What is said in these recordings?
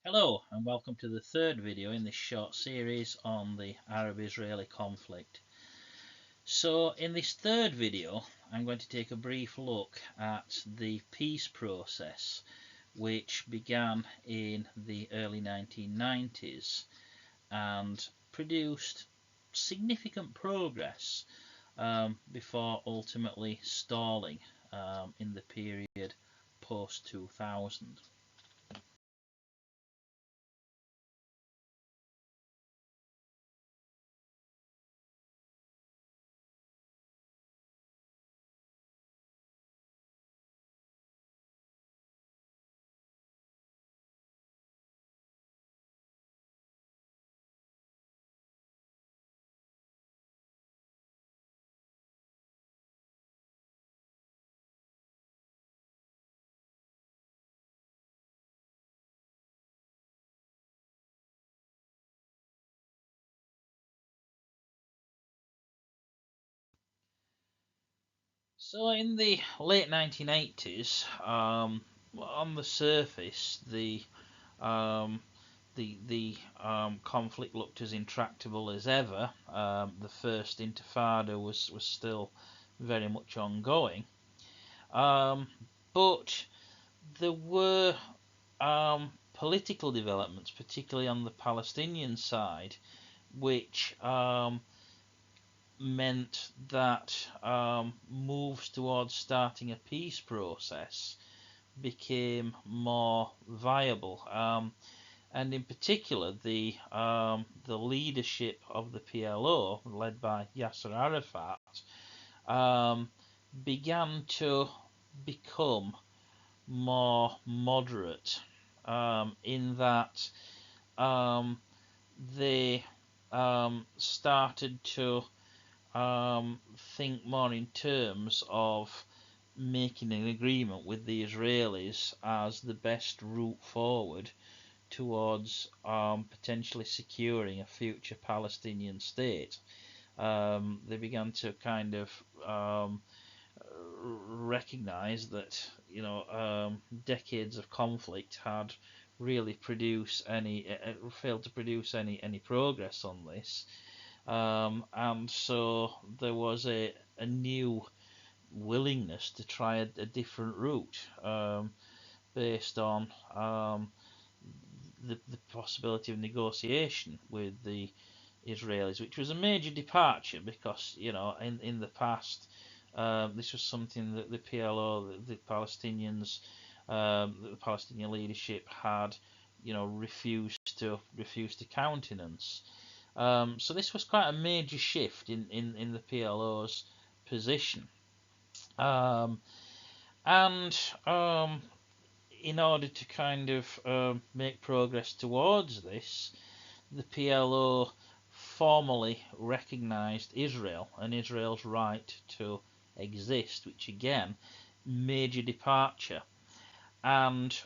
Hello and welcome to the third video in this short series on the Arab-Israeli conflict. So in this third video I'm going to take a brief look at the peace process which began in the early 1990s and produced significant progress before ultimately stalling in the period post-2000. So in the late 1980s, on the surface, um, the conflict looked as intractable as ever. The first Intifada was still very much ongoing, um, but there were political developments, particularly on the Palestinian side, which meant that moves towards starting a peace process became more viable. And in particular, the leadership of the PLO, led by Yasser Arafat, um, began to become more moderate in that they started to think more in terms of making an agreement with the Israelis as the best route forward towards potentially securing a future Palestinian state. They began to kind of recognize that decades of conflict had really failed to produce any progress on this, and so there was a new willingness to try a different route, based on the possibility of negotiation with the Israelis, which was a major departure because in the past this was something that the PLO, the Palestinians, the Palestinian leadership had refused to countenance. So this was quite a major shift in the PLO's position. And in order to kind of make progress towards this, the PLO formally recognized Israel and Israel's right to exist, which again, major departure. And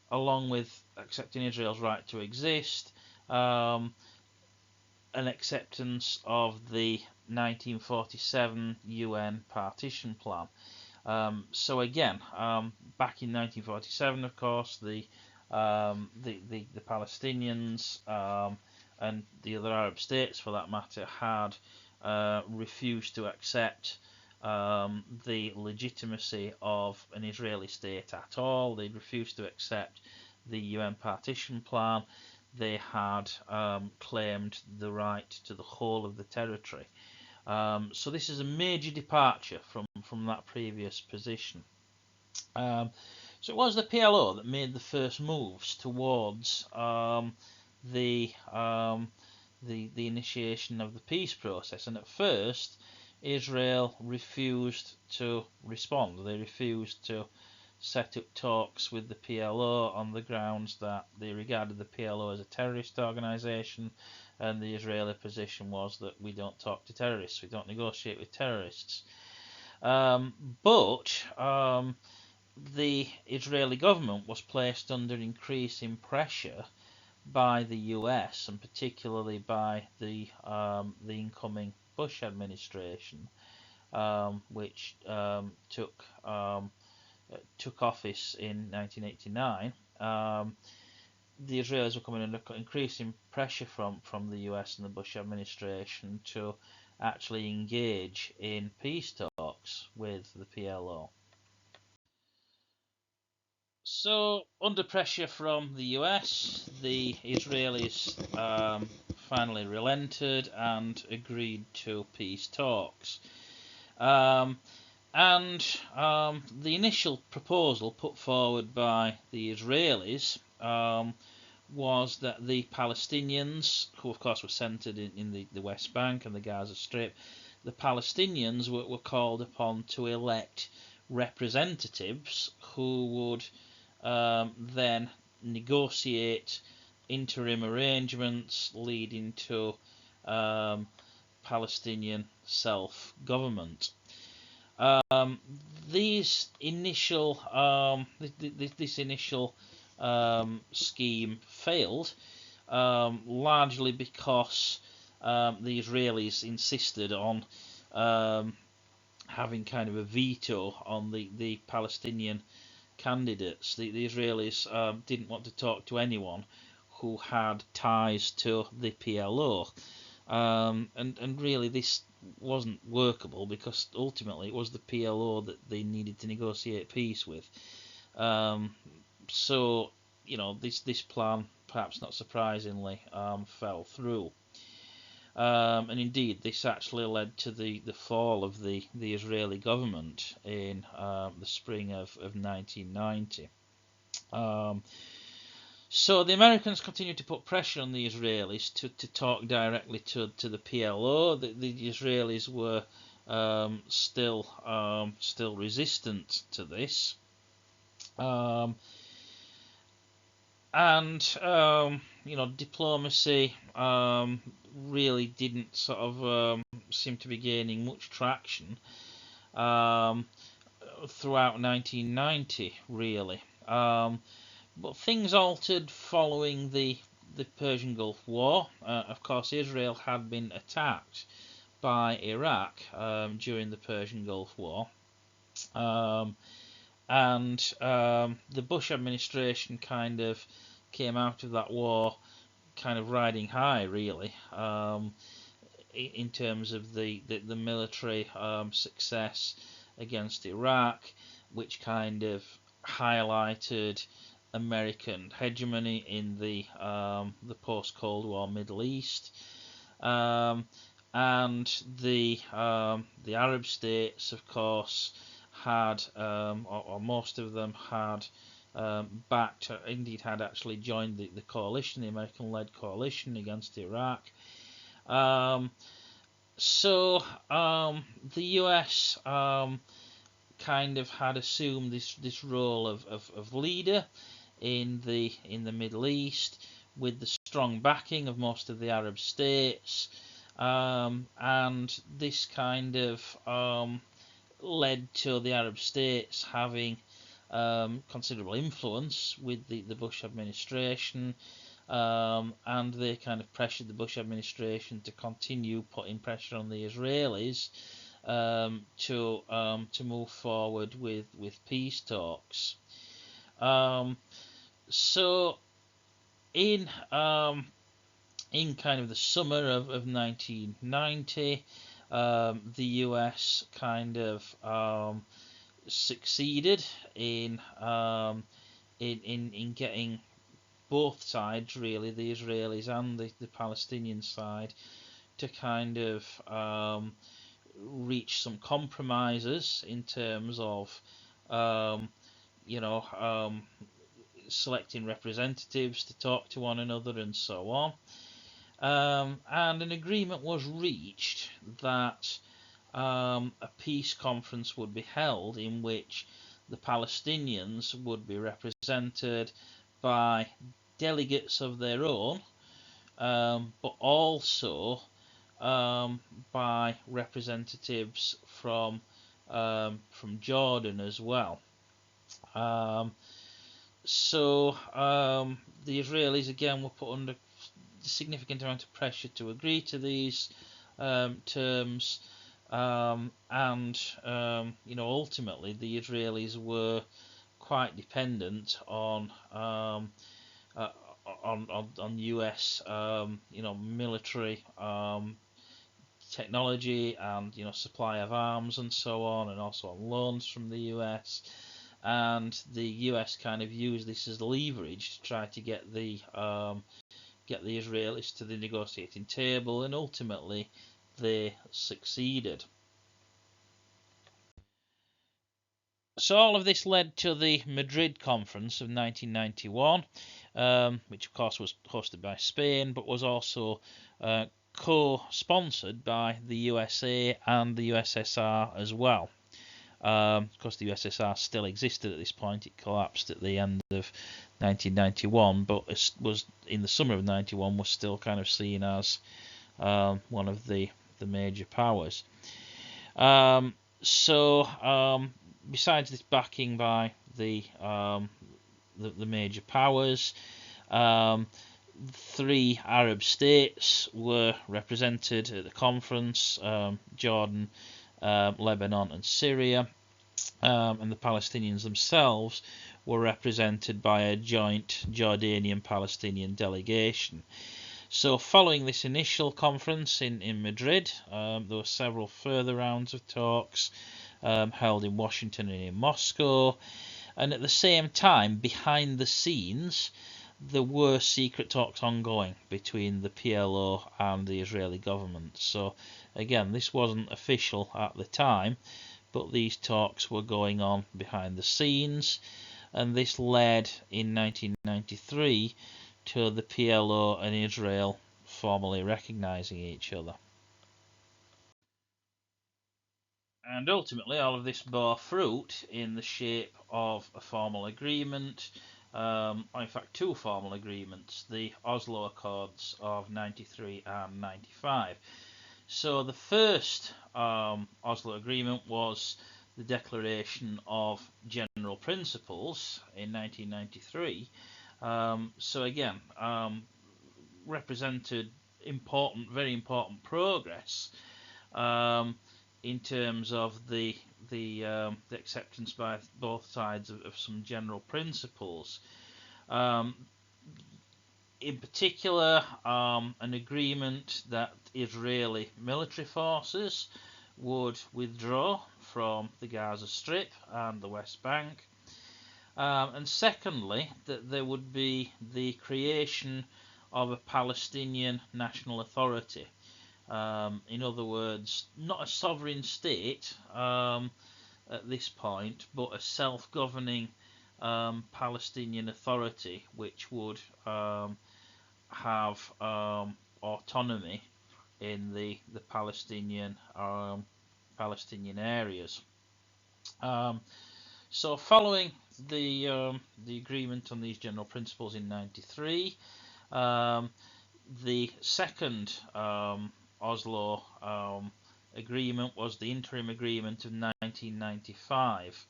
along with accepting Israel's right to exist, an acceptance of the 1947 UN partition plan. So again, back in 1947, of course, the Palestinians and the other Arab states, for that matter, had refused to accept the legitimacy of an Israeli state at all. They refused to accept the UN partition plan. They had claimed the right to the whole of the territory. So this is a major departure from that previous position. So it was the PLO that made the first moves towards the the initiation of the peace process, and at first Israel refused to respond. They refused to set up talks with the PLO on the grounds that they regarded the PLO as a terrorist organisation, and the Israeli position was that we don't talk to terrorists, we don't negotiate with terrorists. But the Israeli government was placed under increasing pressure by the US, and particularly by the incoming Bush administration, which took office in 1989, the Israelis were coming under increasing pressure from the US and the Bush administration to actually engage in peace talks with the PLO. So, under pressure from the US, the Israelis finally relented and agreed to peace talks. And the initial proposal put forward by the Israelis was that the Palestinians, who of course were centered in the West Bank and the Gaza Strip, the Palestinians were called upon to elect representatives who would then negotiate interim arrangements leading to Palestinian self-government. These initial this initial scheme failed, largely because the Israelis insisted on having kind of a veto on the Palestinian candidates. The Israelis didn't want to talk to anyone who had ties to the PLO, and really this wasn't workable because ultimately it was the PLO that they needed to negotiate peace with. So this plan, perhaps not surprisingly, fell through. And indeed, this actually led to the fall of the Israeli government in the spring of 1990. So the Americans continued to put pressure on the Israelis to talk directly to the PLO. The Israelis were still resistant to this. And diplomacy really didn't sort of seem to be gaining much traction throughout 1990, really. But things altered following the Persian Gulf War. Of course, Israel had been attacked by Iraq during the Persian Gulf War. And the Bush administration kind of came out of that war kind of riding high, really, in terms of the military success against Iraq, which kind of highlighted American hegemony in the post-Cold War Middle East, and the Arab states, of course, had or most of them had backed, indeed had actually joined the coalition, the American-led coalition against Iraq. So the US kind of had assumed this role of leader in the Middle East, with the strong backing of most of the Arab states, and this kind of led to the Arab states having considerable influence with the Bush administration, and they kind of pressured the Bush administration to continue putting pressure on the Israelis to move forward with peace talks. So in kind of the summer of 1990, the US kind of succeeded in getting both sides, really, the Israelis and the Palestinian side, to kind of reach some compromises in terms of selecting representatives to talk to one another and so on. And an agreement was reached that a peace conference would be held in which the Palestinians would be represented by delegates of their own, but also by representatives from Jordan as well. So the Israelis again were put under a significant amount of pressure to agree to these terms, and ultimately the Israelis were quite dependent on on US military technology and supply of arms and so on, and also on loans from the US. And the US kind of used this as leverage to try to get the Israelis to the negotiating table, and ultimately they succeeded. So all of this led to the Madrid Conference of 1991, which of course was hosted by Spain, but was also co-sponsored by the USA and the USSR as well. Of course, the USSR still existed at this point. It collapsed at the end of 1991, but it was in the summer of 91 was still kind of seen as one of the major powers. Besides this backing by the major powers, 3 Arab states were represented at the conference: Jordan, Lebanon, and Syria, and the Palestinians themselves were represented by a joint Jordanian-Palestinian delegation. So following this initial conference in Madrid, there were several further rounds of talks held in Washington and in Moscow, and at the same time, behind the scenes, there were secret talks ongoing between the PLO and the Israeli government. So again, this wasn't official at the time, but these talks were going on behind the scenes, and this led in 1993 to the PLO and Israel formally recognizing each other. And ultimately, all of this bore fruit in the shape of a formal agreement, or in fact 2 formal agreements, the Oslo Accords of 93 and 95. So the first Oslo Agreement was the Declaration of General Principles in 1993. So again, represented very important progress in terms of the acceptance by both sides of some general principles. In particular, an agreement that Israeli military forces would withdraw from the Gaza Strip and the West Bank. And secondly, that there would be the creation of a Palestinian national authority. In other words, not a sovereign state at this point, but a self-governing Palestinian authority which would have autonomy in the Palestinian areas. So following the agreement on these general principles in 93, the second Oslo agreement was the interim agreement of 1995,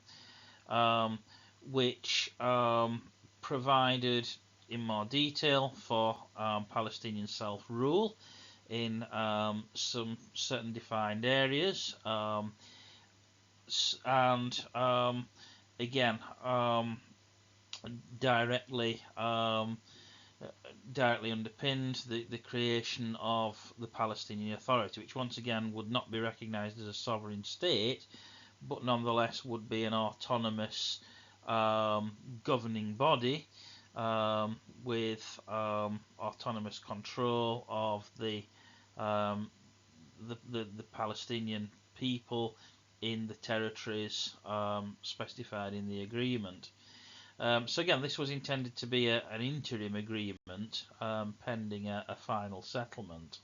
which provided in more detail for Palestinian self-rule in some certain defined areas, and again directly underpinned the creation of the Palestinian Authority, which once again would not be recognised as a sovereign state, but nonetheless would be an autonomous governing body with autonomous control of the Palestinian people in the territories specified in the agreement. So again, this was intended to be an interim agreement pending a final settlement.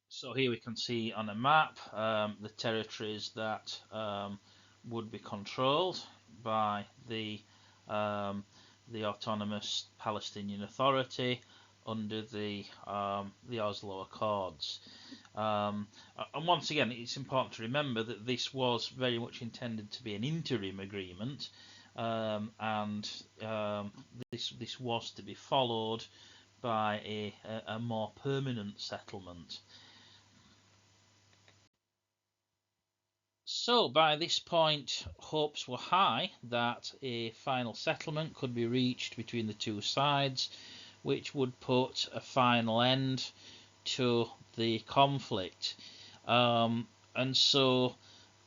So here we can see on a map the territories that would be controlled by the autonomous Palestinian Authority under the Oslo Accords. And once again, it's important to remember that this was very much intended to be an interim agreement, and this was to be followed by a more permanent settlement. So by this point, hopes were high that a final settlement could be reached between the two sides, which would put a final end to the conflict. And so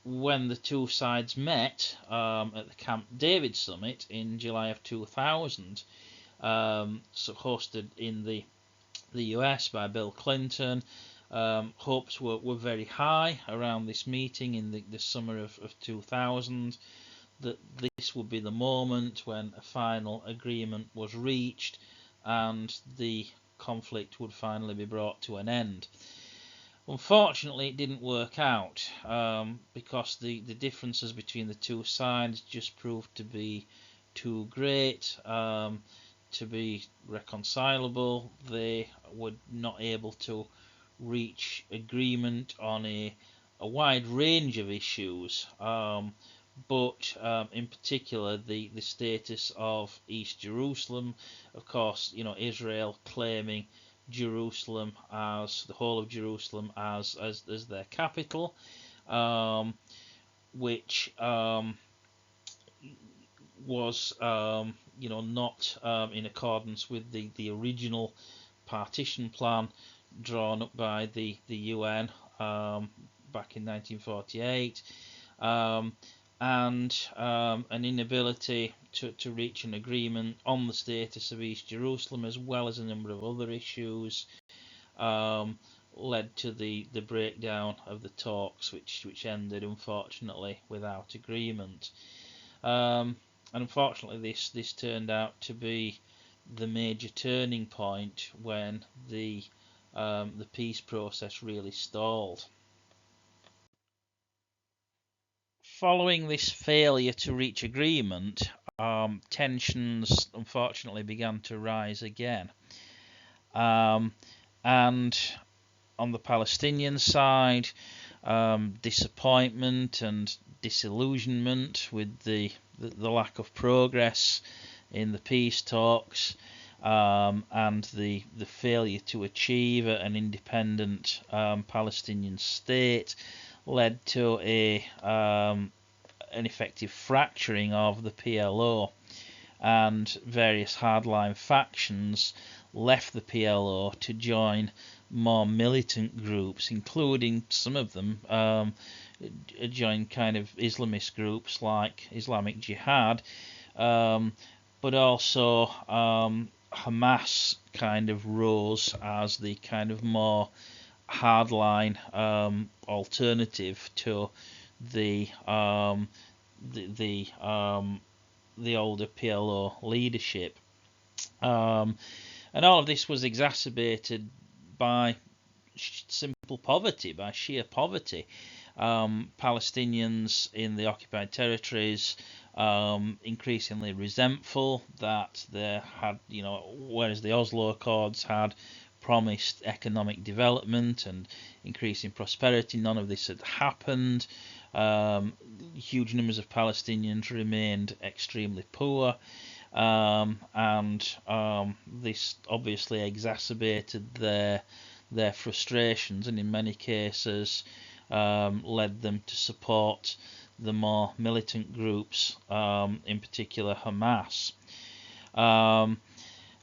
when the two sides met at the Camp David summit in July of 2000, so hosted in the US by Bill Clinton, hopes were very high around this meeting in the summer of 2000 that this would be the moment when a final agreement was reached and the conflict would finally be brought to an end. Unfortunately, it didn't work out because the differences between the two sides just proved to be too great to be reconcilable. They were not able to reach agreement on a wide range of issues, but in particular the status of East Jerusalem. Of course, Israel claiming Jerusalem, as the whole of Jerusalem, as their capital, which was not in accordance with the original partition plan drawn up by the UN back in 1948, and an inability to reach an agreement on the status of East Jerusalem, as well as a number of other issues, led to the breakdown of the talks, which ended unfortunately without agreement. And unfortunately, this turned out to be the major turning point when the peace process really stalled. Following this failure to reach agreement, tensions unfortunately began to rise again. And on the Palestinian side, disappointment and disillusionment with the lack of progress in the peace talks, and the failure to achieve an independent Palestinian state led to an effective fracturing of the PLO, and various hardline factions left the PLO to join more militant groups, including some of them joined kind of Islamist groups like Islamic Jihad, but also Hamas kind of rose as the kind of more hardline alternative to the older PLO leadership, and all of this was exacerbated by simple poverty, by sheer poverty. Palestinians in the occupied territories increasingly resentful that they had, whereas the Oslo Accords had promised economic development and increasing prosperity, none of this had happened. Huge numbers of Palestinians remained extremely poor, and this obviously exacerbated their frustrations, and in many cases led them to support the more militant groups, in particular Hamas.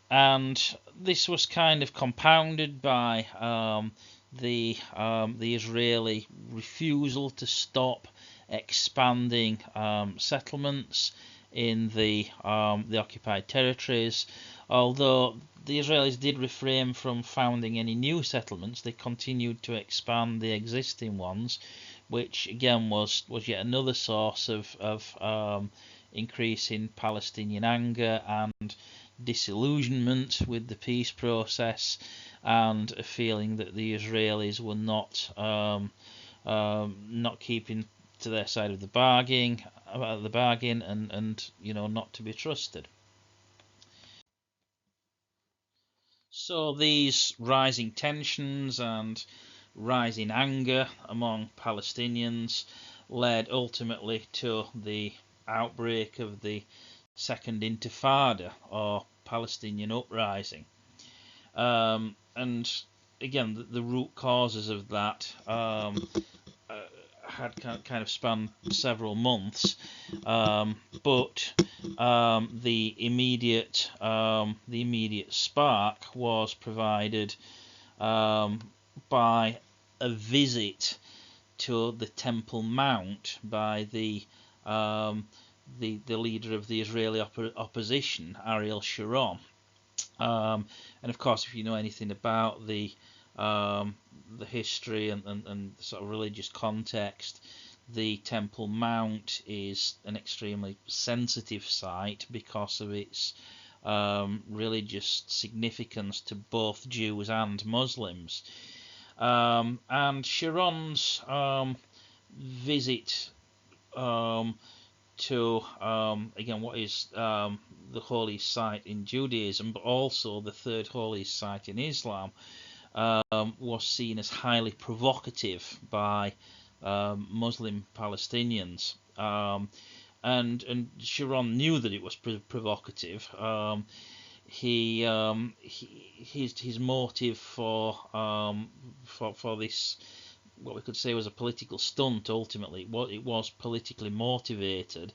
And this was kind of compounded by the Israeli refusal to stop expanding settlements in the occupied territories. Although the Israelis did refrain from founding any new settlements, they continued to expand the existing ones, which again was yet another source of increasing Palestinian anger and disillusionment with the peace process, and a feeling that the Israelis were not keeping to their side of the bargain, and not to be trusted. So these rising tensions and rising anger among Palestinians led ultimately to the outbreak of the Second Intifada, or Palestinian uprising. And again, the root causes of that had kind of spanned several months, but the immediate spark was provided by a visit to the Temple Mount by the leader of the Israeli opposition, Ariel Sharon. And of course, if you know anything about the history and sort of religious context, the Temple Mount is an extremely sensitive site because of its religious significance to both Jews and Muslims. And Sharon's visit to again what is the holiest site in Judaism, but also the third holiest site in Islam, was seen as highly provocative by Muslim Palestinians, and Sharon knew that it was provocative. His motive for this, what we could say was a political stunt. Ultimately, it was politically motivated,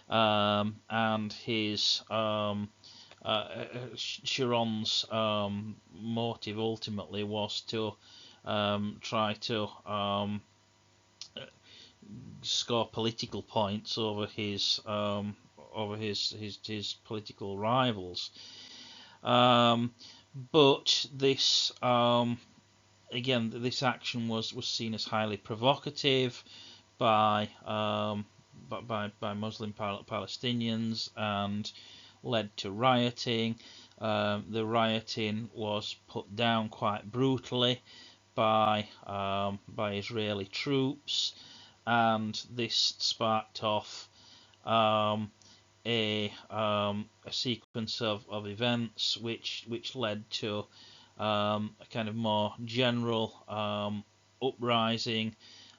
and his Sharon's motive ultimately was to try to score political points over his political rivals. But this again, this action was seen as highly provocative by Muslim Palestinians and led to rioting. The rioting was put down quite brutally by Israeli troops, and this sparked off a sequence of events which led to a kind of more general uprising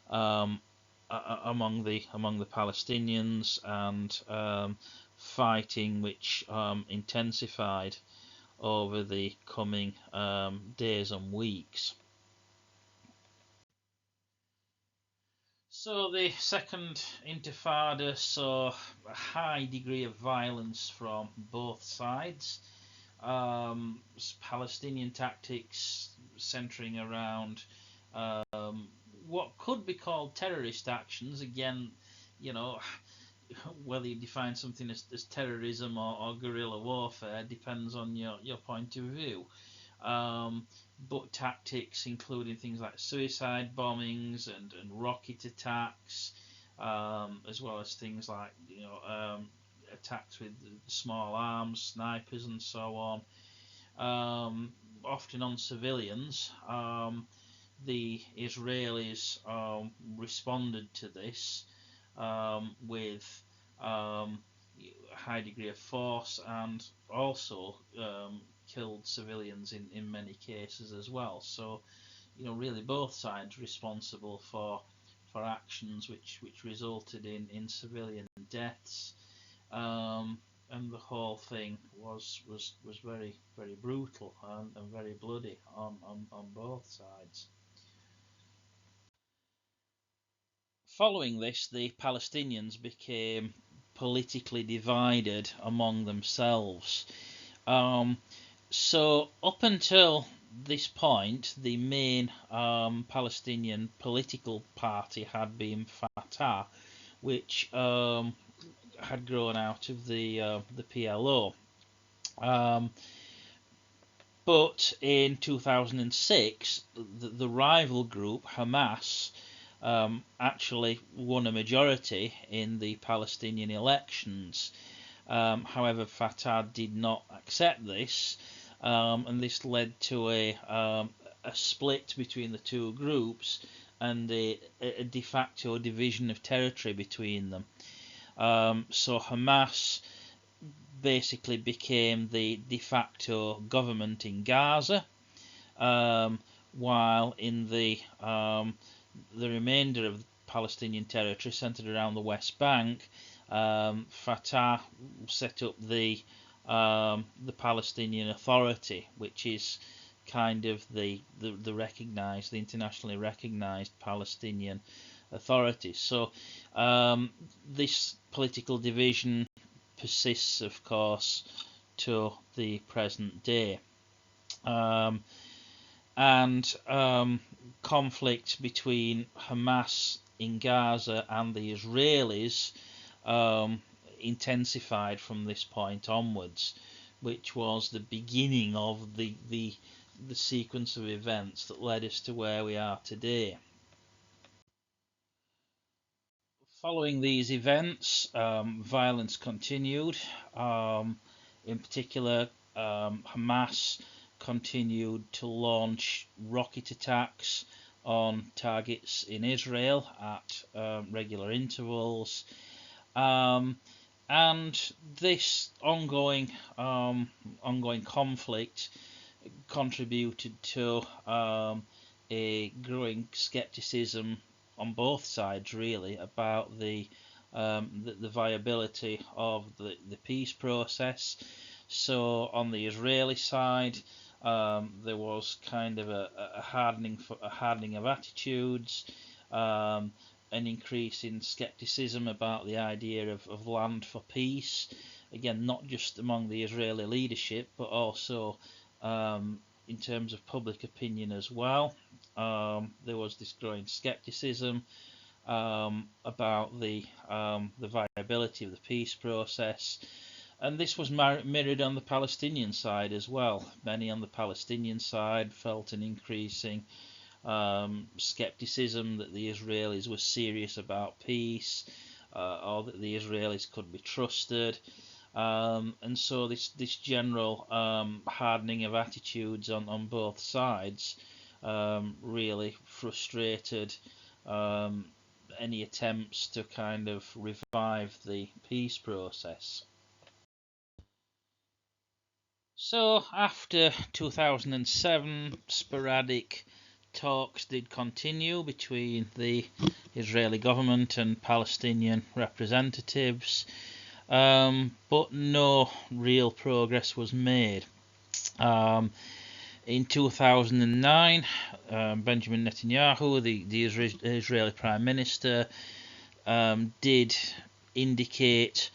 among the Palestinians, and fighting which intensified over the coming days and weeks. So the Second Intifada saw a high degree of violence from both sides. Palestinian tactics centering around what could be called terrorist actions. Again, you know, whether you define something as terrorism or guerrilla warfare depends on your point of view. But tactics including things like suicide bombings and rocket attacks, as well as things like attacks with small arms, snipers, and so on, often on civilians. The Israelis responded to this with a high degree of force, and also killed civilians in many cases as well. So, really both sides responsible for actions which resulted in civilian deaths, and the whole thing was very brutal and very bloody on both sides. Following this, the Palestinians became politically divided among themselves. So up until this point, the main Palestinian political party had been Fatah, which had grown out of the PLO. But in 2006, the rival group Hamas actually won a majority in the Palestinian elections. However, Fatah did not accept this, and this led to a split between the two groups and a de facto division of territory between them. So Hamas basically became the de facto government in Gaza, while in the remainder of Palestinian territory centered around the West Bank, Fatah set up the Palestinian Authority, which is kind of the internationally recognized Palestinian authorities. So this political division persists, of course, to the present day. And conflict between Hamas in Gaza and the Israelis intensified from this point onwards, which was the beginning of the sequence of events that led us to where we are today. Following these events, violence continued. In particular, Hamas continued to launch rocket attacks on targets in Israel at regular intervals. And this ongoing conflict contributed to a growing skepticism on both sides, really, about the viability of the peace process. So on the Israeli side, there was kind of a hardening of attitudes, an increase in skepticism about the idea of land for peace. Again, not just among the Israeli leadership, but also in terms of public opinion as well. There was this growing skepticism about the viability of the peace process. And this was mirrored on the Palestinian side as well. Many on the Palestinian side felt an increasing skepticism that the Israelis were serious about peace, or that the Israelis could be trusted. And so this general hardening of attitudes on both sides really frustrated any attempts to kind of revive the peace process. So after 2007, sporadic talks did continue between the Israeli government and Palestinian representatives, but no real progress was made. In 2009, Benjamin Netanyahu, the Israeli Prime Minister, did indicate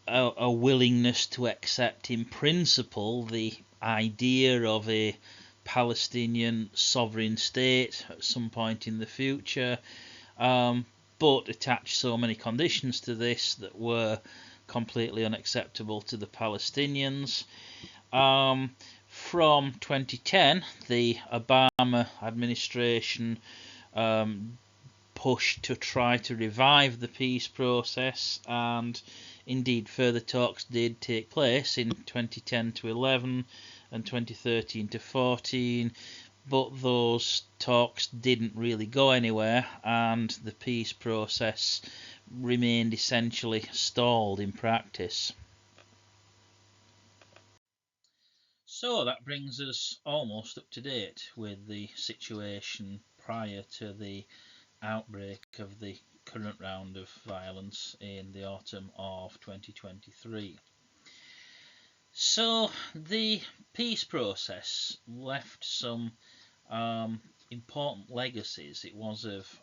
a willingness to accept in principle the idea of a Palestinian sovereign state at some point in the future, but attached so many conditions to this that were completely unacceptable to the Palestinians. From 2010, the Obama administration pushed to try to revive the peace process, and indeed further talks did take place in 2010 to 11 and 2013 to 14, but those talks didn't really go anywhere, and the peace process remained essentially stalled in practice. So that brings us almost up to date with the situation prior to the outbreak of the current round of violence in the autumn of 2023. So the peace process left some important legacies. It was of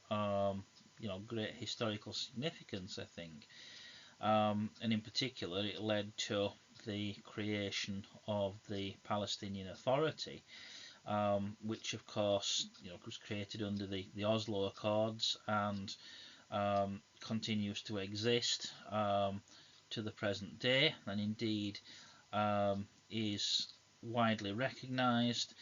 great historical significance, I think, and in particular it led to the creation of the Palestinian Authority, which of course was created under the Oslo Accords and continues to exist to the present day, and indeed is widely recognised,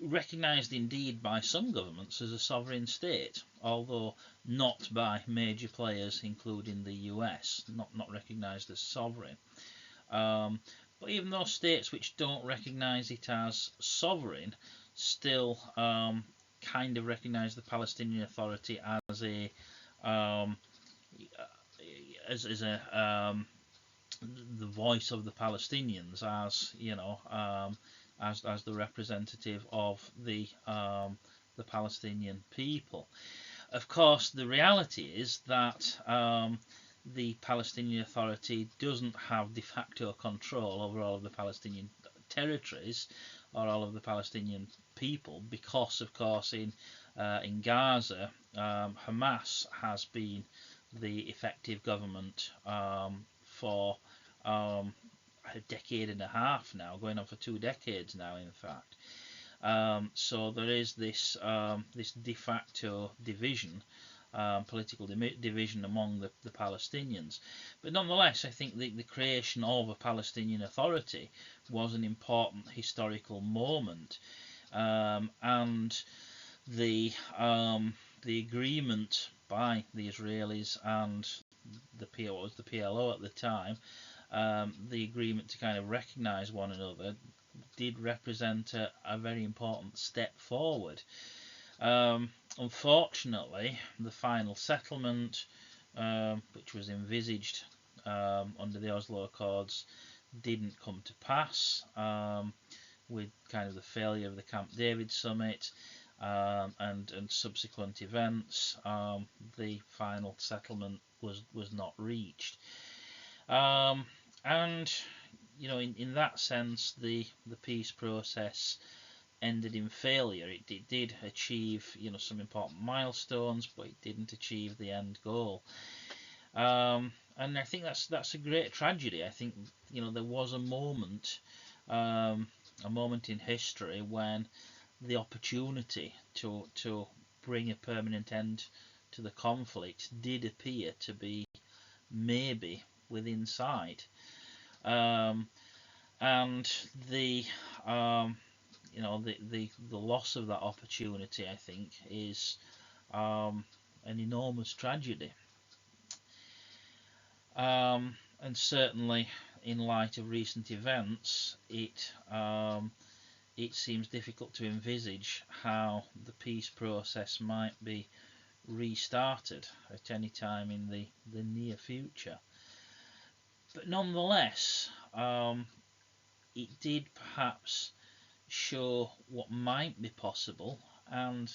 recognised indeed by some governments as a sovereign state, although not by major players including the US, not recognised as sovereign. But even those states which don't recognise it as sovereign still kind of recognise the Palestinian Authority as a the voice of the Palestinians, as as the representative of the Palestinian people. Of course, the reality is that the Palestinian Authority doesn't have de facto control over all of the Palestinian territories or all of the Palestinian people, because of course in Gaza, Hamas has been the effective government for a decade and a half now, going on for 2 decades now, in fact. So there is this this de facto division, political division among the Palestinians. But nonetheless, I think the creation of a Palestinian Authority was an important historical moment, and the agreement by the Israelis and the PLO at the time, the agreement to kind of recognise one another, did represent a very important step forward. Unfortunately, the final settlement, which was envisaged under the Oslo Accords, didn't come to pass, with kind of the failure of the Camp David summit and subsequent events. The final settlement was not reached, and in that sense, the peace process ended in failure. It did achieve some important milestones, but it didn't achieve the end goal. And I think that's a great tragedy. I think there was a moment in history when the opportunity to bring a permanent end to the conflict did appear to be maybe within sight. And the the loss of that opportunity, I think, is an enormous tragedy. And certainly, in light of recent events, it seems difficult to envisage how the peace process might be restarted at any time in the near future. But nonetheless, it did perhaps show what might be possible, and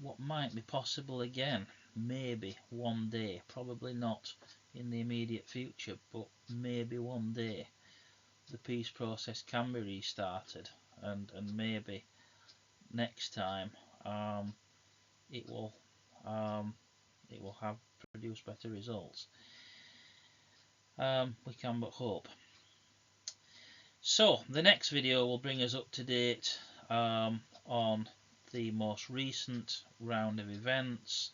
what might be possible again, maybe one day, probably not in the immediate future, but maybe one day the peace process can be restarted, and maybe next time it will have produced better results. We can but hope. So the next video will bring us up to date on the most recent round of events,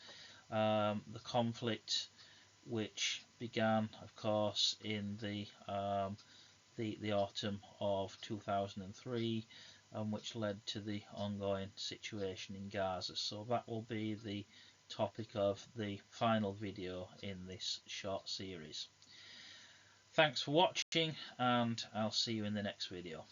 the conflict which began, of course, in the autumn of 2003, and which led to the ongoing situation in Gaza. So that will be the topic of the final video in this short series. Thanks for watching, and I'll see you in the next video.